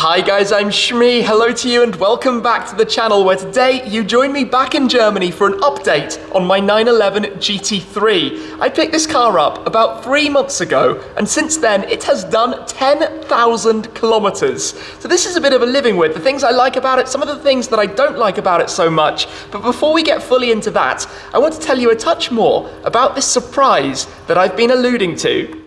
Hi guys, I'm Shmi. Hello to you and welcome back to the channel where today you join me back in Germany for an update on my 911 GT3. I picked this car up about 3 months ago and since then it has done 10,000 kilometers. So this is a bit of a living with, the things I like about it, some of the things that I don't like about it so much. But before we get fully into that, I want to tell you a touch more about this surprise that I've been alluding to.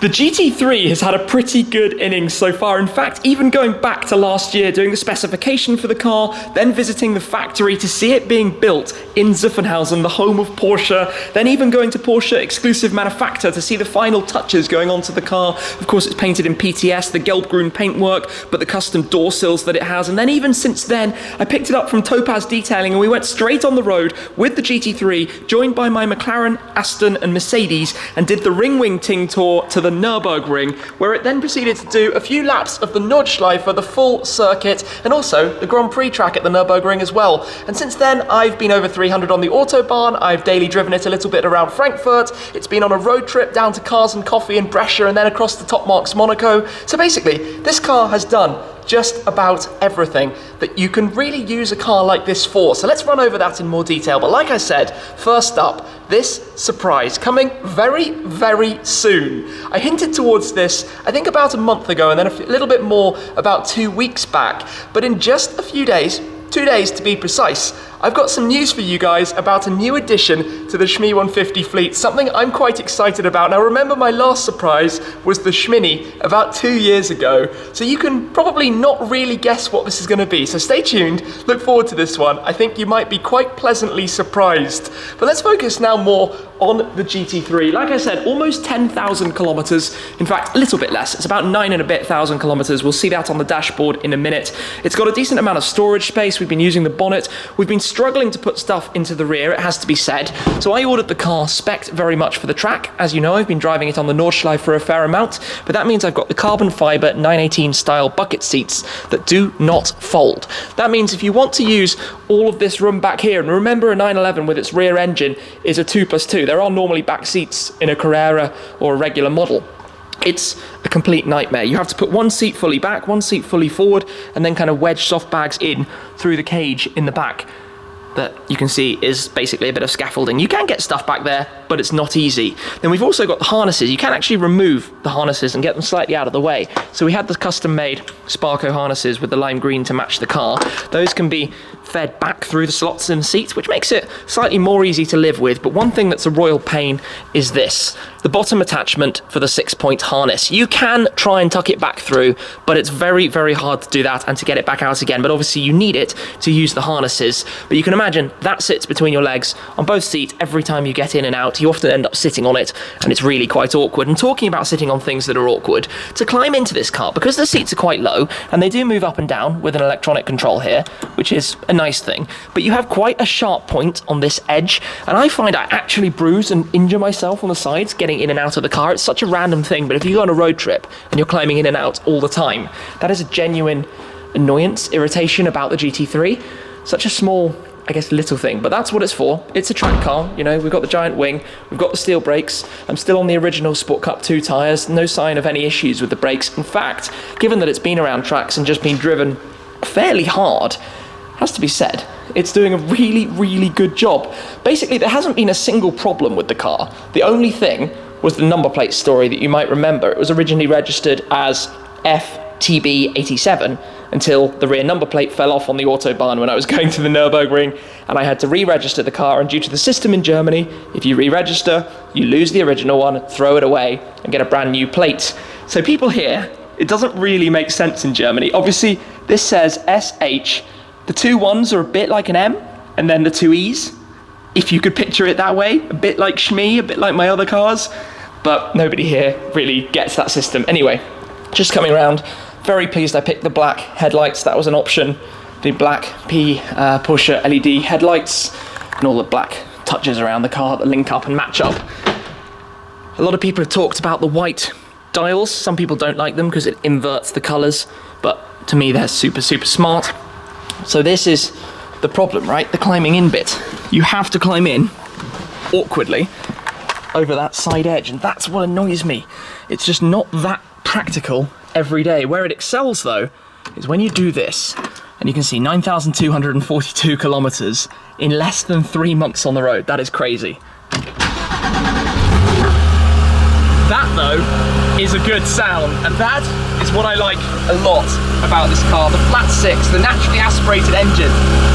The GT3 has had a pretty good innings so far. In fact, even going back to last year, doing the specification for the car, then visiting the factory to see it being built in Zuffenhausen, the home of Porsche, then even going to Porsche exclusive manufacturer to see the final touches going onto the car. Of course, it's painted in PTS, the Gelb-Grün paintwork, but the custom door sills that it has. And then even since then, I picked it up from Topaz Detailing and we went straight on the road with the GT3, joined by my McLaren, Aston and Mercedes, and did the ring wing ting tour to the Nürburgring, where it then proceeded to do a few laps of the Nordschleife, the full circuit, and also the Grand Prix track at the Nürburgring as well. And since then, I've been over 300 on the Autobahn, I've daily driven it a little bit around Frankfurt, it's been on a road trip down to Cars and Coffee in Brescia and then across the Top Marks Monaco. So basically, this car has done just about everything that you can really use a car like this for. So let's run over that in more detail. But like I said, first up, this surprise coming very, very soon. I hinted towards this, I think about a month ago, and then a little bit more about 2 weeks back. But in just a few days, 2 days to be precise, I've got some news for you guys about a new addition to the Shmi 150 fleet, something I'm quite excited about. Now remember, my last surprise was the Shmini about 2 years ago, so you can probably not really guess what this is going to be. So stay tuned, look forward to this one. I think you might be quite pleasantly surprised. But let's focus now more on the GT3. Like I said, almost 10,000 kilometers. In fact, a little bit less. It's about 9 and a bit thousand kilometers. We'll see that on the dashboard in a minute. It's got a decent amount of storage space. We've been using the bonnet. We've been struggling to put stuff into the rear, it has to be said. So I ordered the car spec'd very much for the track. As you know, I've been driving it on the Nordschleife for a fair amount, but that means I've got the carbon fiber 918 style bucket seats that do not fold. That means if you want to use all of this room back here, and remember a 911 with its rear engine is a 2+2. There are normally back seats in a Carrera or a regular model. It's a complete nightmare. You have to put one seat fully back, one seat fully forward, and then kind of wedge soft bags in through the cage in the back. That you can see is basically a bit of scaffolding. You can get stuff back there, but it's not easy. Then we've also got the harnesses. You can actually remove the harnesses and get them slightly out of the way. So we had the custom-made Sparco harnesses with the lime green to match the car. Those can be fed back through the slots in the seats, which makes it slightly more easy to live with. But one thing that's a royal pain is this, the bottom attachment for the 6-point harness. You can try and tuck it back through, but it's very, very hard to do that and to get it back out again. But obviously you need it to use the harnesses. But you can imagine that sits between your legs on both seats every time you get in and out. You often end up sitting on it, and it's really quite awkward. And talking about sitting on things that are awkward, to climb into this car, because the seats are quite low, and they do move up and down with an electronic control here, which is a nice thing, but you have quite a sharp point on this edge, and I find I actually bruise and injure myself on the sides getting in and out of the car. It's such a random thing, but if you go on a road trip and you're climbing in and out all the time, that is a genuine annoyance, irritation about the GT3. Such a small, I guess, little thing, but that's what it's for. It's a track car, you know, we've got the giant wing, we've got the steel brakes. I'm still on the original Sport Cup 2 tyres, no sign of any issues with the brakes. In fact, given that it's been around tracks and just been driven fairly hard, has to be said, it's doing a really, really good job. Basically, there hasn't been a single problem with the car. The only thing was the number plate story that you might remember. It was originally registered as FTB87 until the rear number plate fell off on the Autobahn when I was going to the Nürburgring, and I had to re-register the car. And due to the system in Germany, if you re-register, you lose the original one, throw it away, and get a brand new plate. So people here, it doesn't really make sense in Germany. Obviously, this says SH. The 2 1s are a bit like an M, and then the 2 E's, if you could picture it that way, a bit like Shmi, a bit like my other cars, but nobody here really gets that system. Anyway, just coming around, very pleased I picked the black headlights. That was an option, the black Porsche LED headlights, and all the black touches around the car that link up and match up. A lot of people have talked about the white dials. Some people don't like them because it inverts the colours, but to me they're super, super smart. So this is the problem, right? The climbing in bit. You have to climb in awkwardly over that side edge, and that's what annoys me. It's just not that practical every day. Where it excels though is when you do this, and you can see 9,242 kilometers in less than 3 months on the road. That is crazy. That though is a good sound, and that is what I like a lot about this car. The flat six, the naturally aspirated engine.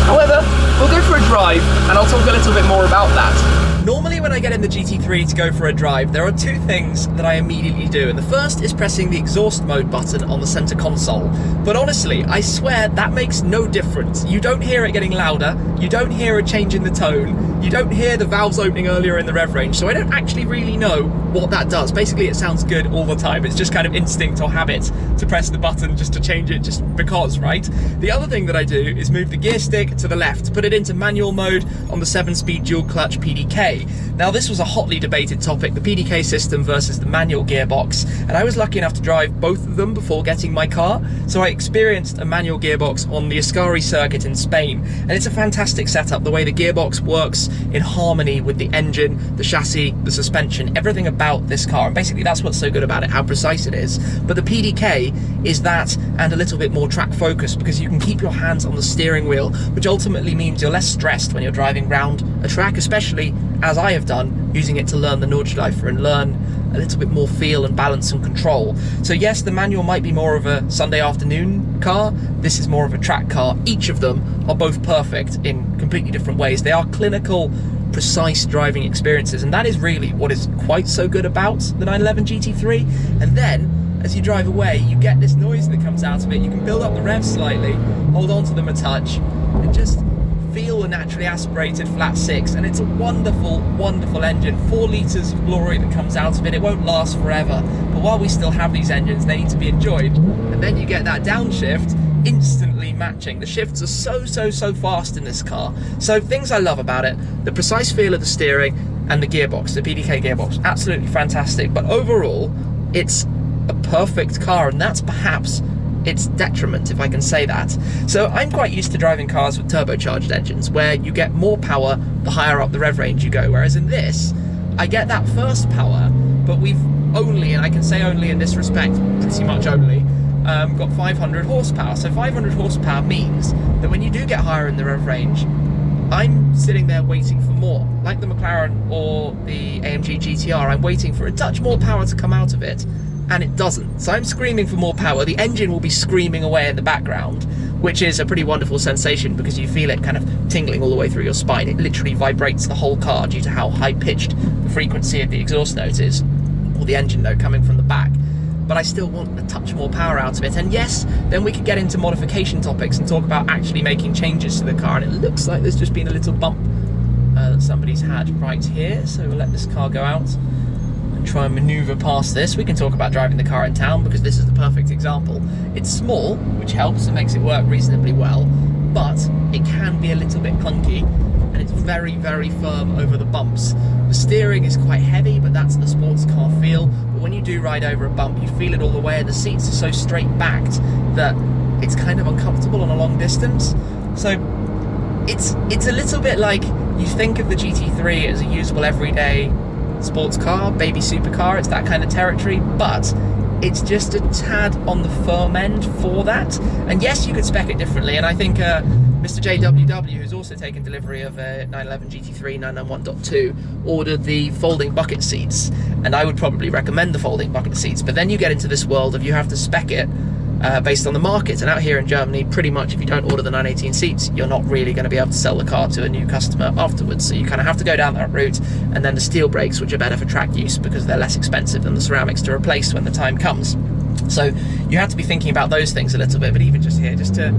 However, we'll go for a drive and I'll talk a little bit more about that. Normally when I get in the GT3 to go for a drive, there are two things that I immediately do, and the first is pressing the exhaust mode button on the center console. But honestly, I swear that makes no difference. You don't hear it getting louder, you don't hear a change in the tone, you don't hear the valves opening earlier in the rev range, so I don't actually really know what that does. Basically it sounds good all the time. It's just kind of instinct or habit to press the button just to change it just because, right? The other thing that I do is move the gear stick to the left, put it into manual mode on the 7-speed dual clutch PDK. Now this was a hotly debated topic, the PDK system versus the manual gearbox, and I was lucky enough to drive both of them before getting my car, so I experienced a manual gearbox on the Ascari circuit in Spain, and it's a fantastic setup. The way the gearbox works in harmony with the engine, the chassis, the suspension, everything about this car, and basically that's what's so good about it, how precise it is. But the PDK is that and a little bit more track focused, because you can keep your hands on the steering wheel, which ultimately means you're less stressed when you're driving round a track, especially as I have done, using it to learn the Nordschleife and learn a little bit more feel and balance and control. So yes, the manual might be more of a Sunday afternoon car, this is more of a track car. Each of them are both perfect in completely different ways. They are clinical, precise driving experiences, and that is really what is quite so good about the 911 GT3. And then, as you drive away, you get this noise that comes out of it. You can build up the revs slightly, hold on to them a touch, and just feel a naturally aspirated flat six, and it's a wonderful, wonderful engine. 4 litres of glory that comes out of it. It won't last forever, but while we still have these engines, they need to be enjoyed. And then you get that downshift instantly matching. The shifts are so fast in this car. So things I love about it, the precise feel of the steering and the gearbox, the PDK gearbox, absolutely fantastic. But overall, it's a perfect car, and that's perhaps its detriment, if I can say that. So I'm quite used to driving cars with turbocharged engines, where you get more power the higher up the rev range you go, whereas in this, I get that first power, but we've only, and I can say only in this respect, pretty much only, got 500 horsepower. So 500 horsepower means that when you do get higher in the rev range, I'm sitting there waiting for more. Like the McLaren or the AMG GTR, I'm waiting for a touch more power to come out of it, and it doesn't. So I'm screaming for more power. The engine will be screaming away in the background, which is a pretty wonderful sensation because you feel it kind of tingling all the way through your spine. It literally vibrates the whole car due to how high-pitched the frequency of the exhaust note is, or the engine note coming from the back. But I still want a touch more power out of it. And yes, then we could get into modification topics and talk about actually making changes to the car. And it looks like there's just been a little bump that somebody's had right here. So we'll let this car go out and try and maneuver past this. We can talk about driving the car in town because this is the perfect example. It's small, which helps and makes it work reasonably well, but it can be a little bit clunky, and it's very, very firm over the bumps. The steering is quite heavy, but that's the sports car feel. But when you do ride over a bump, you feel it all the way, and the seats are so straight backed that it's kind of uncomfortable on a long distance. So it's a little bit like you think of the GT3 as a usable everyday sports car, baby supercar. It's that kind of territory, but it's just a tad on the firm end for that. And yes, you could spec it differently, and I think Mr. JWW, who's also taken delivery of a 911 GT3 991.2, ordered the folding bucket seats, and I would probably recommend the folding bucket seats. But then you get into this world of you have to spec it based on the market, and out here in Germany, pretty much if you don't order the 918 seats, you're not really going to be able to sell the car to a new customer afterwards. So you kind of have to go down that route. And then the steel brakes, which are better for track use because they're less expensive than the ceramics to replace when the time comes. So you have to be thinking about those things a little bit. But even just here, just to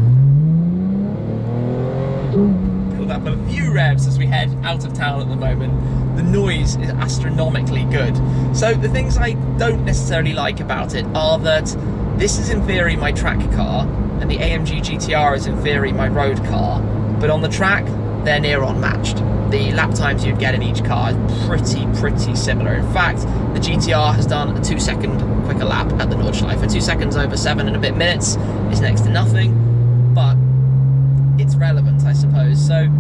build up a few revs as we head out of town at the moment, the noise is astronomically good. So the things I don't necessarily like about it are that this is in theory my track car, and the AMG GTR is in theory my road car, but on the track, they're near on matched. The lap times you'd get in each car is pretty similar. In fact, the GTR has done a 2-second quicker lap at the Nordschleife. For 2 seconds over 7 and a bit minutes is next to nothing, but it's relevant, I suppose. So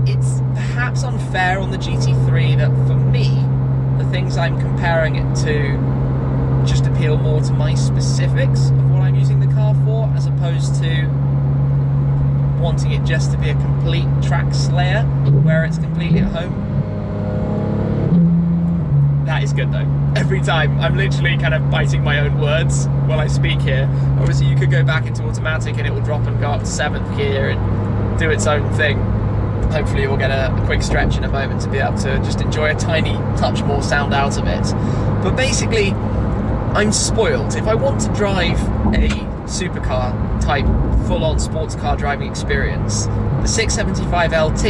it's perhaps unfair on the GT3 that for me, things I'm comparing it to just appeal more to my specifics of what I'm using the car for, as opposed to wanting it just to be a complete track slayer where it's completely at home. That is good though. Every time I'm literally kind of biting my own words while I speak here. Obviously you could go back into automatic and it will drop and go up to 7th gear and do its own thing. Hopefully we'll get a quick stretch in a moment to be able to just enjoy a tiny touch more sound out of it. But basically, I'm spoiled. If I want to drive a supercar type full-on sports car driving experience, the 675 LT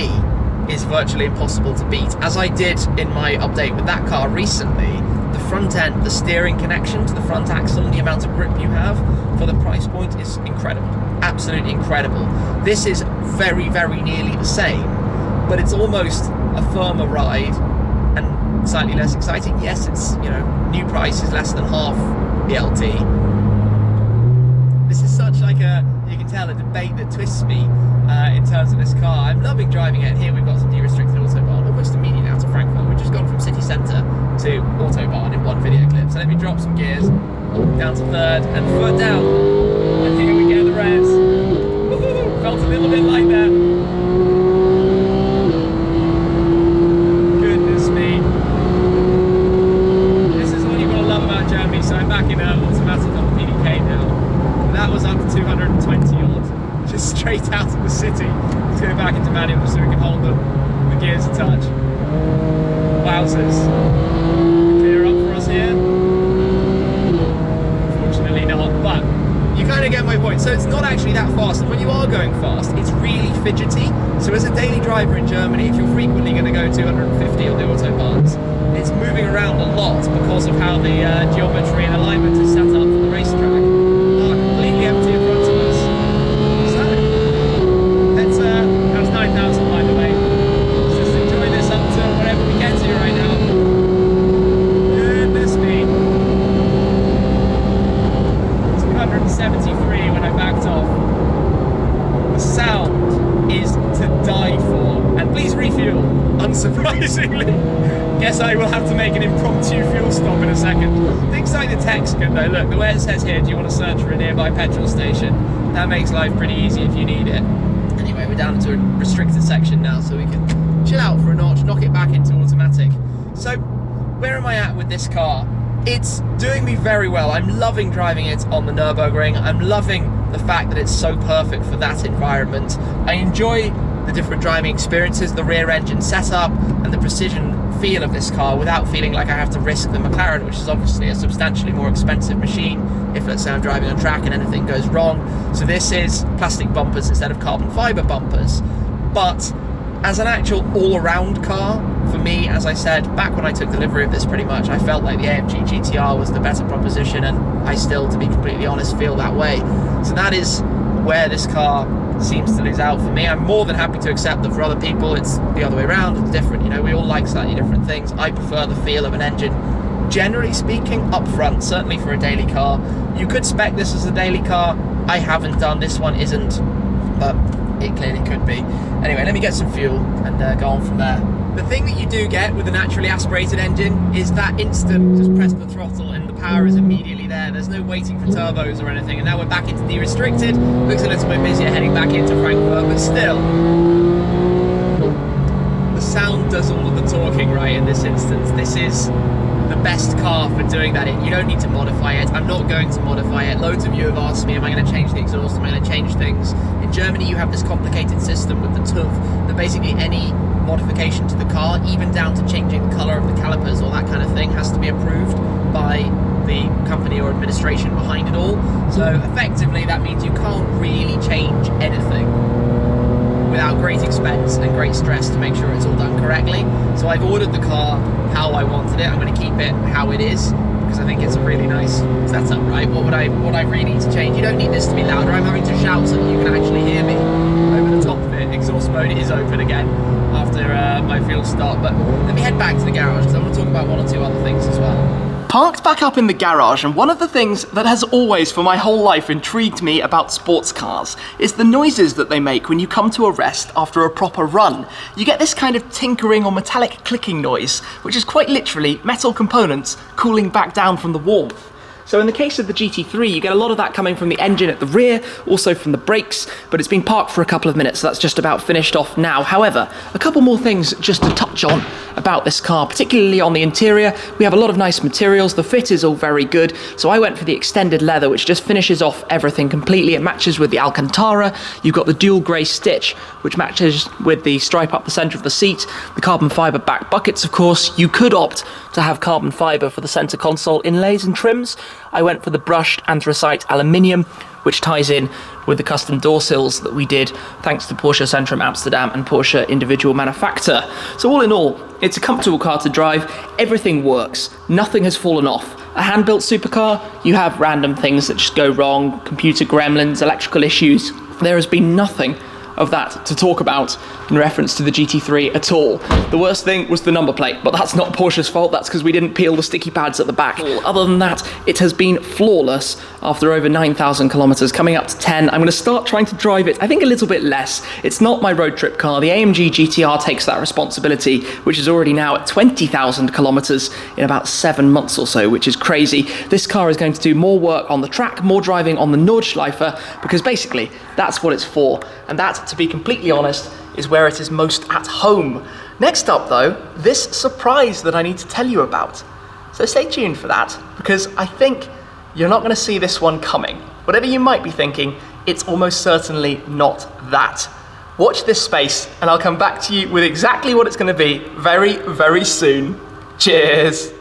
is virtually impossible to beat. As I did in my update with that car recently, the front end, the steering connection to the front axle and the amount of grip you have for the price point is incredible. Absolutely incredible. This is very, very nearly the same, but it's almost a firmer ride and slightly less exciting. Yes, it's, you know, new price is less than half the LT. This is such like a, you can tell, a debate that twists me in terms of this car. I'm loving driving it. Here we've got some de-restricted Autobahn, almost immediately out of Frankfurt. We've just gone from city centre to Autobahn in one video clip. So let me drop some gears down to 3rd and foot down. And here we get the revs. Woohoo! Felt a little bit like that. Goodness me. This is what you've got to love about Germany. So I'm back in automatic on the PDK now. That was up to 220 odd. Just straight out of the city. Let's go back into manual so we can hold the gears a touch. Wowzers. Clear up for us here? Unfortunately not, but you kind of get my point. So it's not actually that fast, and when you are going fast, it's really fidgety. So as a daily driver in Germany, if you're frequently going to go 250 on the Autobahns, it's moving around a lot because of how the geometry and alignment is set up for the racetrack. Completely empty in front of us. So, that's 9,000 by the way. Let's just enjoy this up to whatever we get to right now. Goodness me. 273 when I backed off. The sound is to die for. And please refuel, unsurprisingly. Guess I will have to make an impromptu fuel stop in a second. Things like the text good though. Look, the way it says here, do you want to search for a nearby petrol station? That makes life pretty easy if you need it. Anyway, we're down to a restricted section now, so we can chill out for a notch, knock it back into automatic. So, where am I at with this car? It's doing me very well. I'm loving driving it on the Nürburgring. I'm loving the fact that it's so perfect for that environment. I enjoy the different driving experiences, the rear engine setup, and the precision feel of this car without feeling like I have to risk the McLaren, which is obviously a substantially more expensive machine if, let's say, I'm driving on track and anything goes wrong. So this is plastic bumpers instead of carbon fibre bumpers. But as an actual all-around car, for me, as I said, back when I took delivery of this pretty much, I felt like the AMG GTR was the better proposition, and I still, to be completely honest, feel that way. So that is where this car seems to lose out for me. I'm more than happy to accept that for other people it's the other way around, it's different, you know, we all like slightly different things. I prefer the feel of an engine, generally speaking, up front, certainly for a daily car. You could spec this as a daily car, I haven't done, this one isn't, but it clearly could be. Anyway, let me get some fuel and go on from there. The thing that you do get with a naturally aspirated engine is that instant, just press the throttle and the power is immediately there. There's no waiting for turbos or anything. And now we're back into de-restricted. Looks a little bit busier heading back into Frankfurt, but still, the sound does all of the talking right in this instance. This is the best car for doing that in. You don't need to modify it. I'm not going to modify it. Loads of you have asked me, am I going to change the exhaust? Am I going to change things? In Germany, you have this complicated system with the TÜV that basically any modification to the car, even down to changing the colour of the calipers or that kind of thing, has to be approved by the company or administration behind it all. So effectively that means you can't really change anything without great expense and great stress to make sure it's all done correctly. So I've ordered the car how I wanted it. I'm going to keep it how it is because I think it's a really nice setup, right? What I really need to change? You don't need this to be louder. I'm having to shout so that you can actually hear me over the top of it. Exhaust mode is open again after my fuel stop, but let me head back to the garage because I want to talk about one or two other things as well. Parked back up in the garage, and one of the things that has always for my whole life intrigued me about sports cars is the noises that they make when you come to a rest after a proper run. You get this kind of tinkering or metallic clicking noise, which is quite literally metal components cooling back down from the warmth. So in the case of the GT3, you get a lot of that coming from the engine at the rear, also from the brakes, but it's been parked for a couple of minutes, so that's just about finished off now. However, a couple more things just to touch on about this car, particularly on the interior. We have a lot of nice materials, the fit is all very good, so I went for the extended leather, which just finishes off everything completely. It matches with the Alcantara. You've got the dual grey stitch, which matches with the stripe up the centre of the seat, the carbon fibre back buckets, of course. You could opt to have carbon fibre for the centre console inlays and trims. I went for the brushed anthracite aluminium, which ties in with the custom door sills that we did thanks to Porsche Centrum Amsterdam and Porsche Individual Manufacture. So all in all, it's a comfortable car to drive. Everything works. Nothing has fallen off. A hand-built supercar, you have random things that just go wrong, computer gremlins, electrical issues. There has been nothing of that to talk about in reference to the GT3 at all. The worst thing was the number plate, but that's not Porsche's fault, that's because we didn't peel the sticky pads at the back. Other than that, it has been flawless after over 9,000 kilometers, coming up to 10. I'm going to start trying to drive it, I think a little bit less. It's not my road trip car. The AMG GTR takes that responsibility, which is already now at 20,000 kilometers in about 7 months or so, which is crazy. This car is going to do more work on the track, more driving on the Nordschleife, because basically that's what it's for. And that, to be completely honest, is where it is most at home. Next up though, this surprise that I need to tell you about. So stay tuned for that, because I think you're not going to see this one coming. Whatever you might be thinking, it's almost certainly not that. Watch this space and I'll come back to you with exactly what it's going to be very, very soon. Cheers.